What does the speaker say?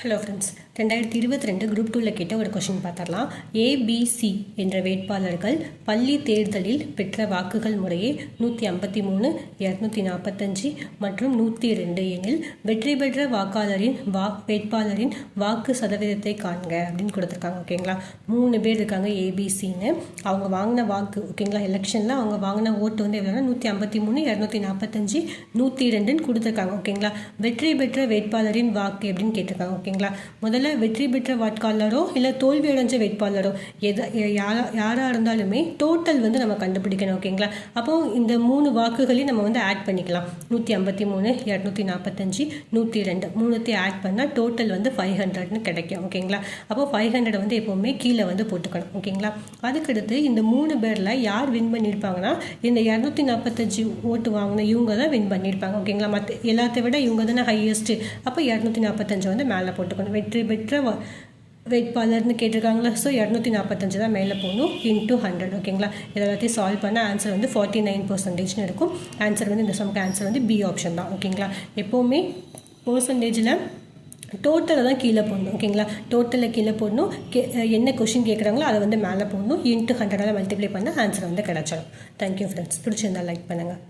Hello friends, 2022 group 2ல் கேட்ட ஒரு கொஷின் பார்த்துடலாம். ஏபிசி என்ற வேட்பாளர்கள் பள்ளி தேர்தலில் பெற்ற வாக்குகள் முறையே 153, 245 மற்றும் 102 எனில் வெற்றி பெற்ற வேட்பாளரின் வாக்கு சதவீதத்தை காண்க அப்படின்னு கொடுத்துருக்காங்க. ஓகேங்களா, 3 பேர் இருக்காங்க ஏபிசின்னு. அவங்க வாங்கின வாக்கு, ஓகேங்களா, எலெக்ஷனில் அவங்க வாங்கின ஓட்டு வந்து எவ்வளோனா 153, 245, 102ன்னு கொடுத்துருக்காங்க. ஓகேங்களா, வெற்றி பெற்ற வேட்பாளரின் வாக்கு எப்படின்னு கேட்டிருக்காங்க. ஓகேங்களா, முதல்ல வெற்றி பெற்ற வாக்காளரோ இல்லை தோல்வி அடைஞ்ச வேட்பாளரோ யாராக இருந்தாலுமே டோட்டல் வந்து நம்ம கண்டுபிடிக்கணும். ஓகேங்களா, அப்போது இந்த 3 வாக்குகளையும் நம்ம வந்து ஆட் பண்ணிக்கலாம். 153, 245, 102 மூணுத்தையும் ஆட் பண்ணால் டோட்டல் வந்து 500ன்னு கிடைக்கும். ஓகேங்களா, அப்போது 500 வந்து எப்போவுமே கீழே வந்து போட்டுக்கணும். ஓகேங்களா, அதுக்கடுத்து இந்த 3 பேரில் யார் வின் பண்ணியிருப்பாங்கன்னா இந்த 245 ஓட்டு வாங்கின இவங்க தான் வின் பண்ணியிருப்பாங்க. ஓகேங்களா, மற்ற எல்லாத்த விட இவங்க தானே ஹையஸ்ட்டு. அப்போ 245 வந்து மேலே போட்டுக்கணும். வெற்றி பெற்ற வேட்பாளர்னு கேட்டிருக்காங்களா, ஸோ 245 தான் மேலே போகணும் இன்ட்டு 100. ஓகேங்களா, எல்லாத்தையும் சால்வ் பண்ண ஆன்சர் வந்து 49% இருக்கும். ஆன்சர் வந்து இந்த சமக்கு ஆன்சர் வந்து பி ஆப்ஷன் தான். ஓகேங்களா, எப்போவுமே பர்சன்டேஜில் டோட்டலை தான் கீழே போடணும். ஓகேங்களா, டோட்டலில் கீழே போடணும். என்ன கொஷின் கேட்குறாங்களோ அதை வந்து மேலே போடணும். இன்ட்டு 100 மல்டிப்ளை பண்ண ஆன்சர் வந்து கிடச்சிடும். தேங்க்யூ ஃப்ரெண்ட்ஸ், பிடிச்சிருந்தால் லைக் பண்ணுங்கள்.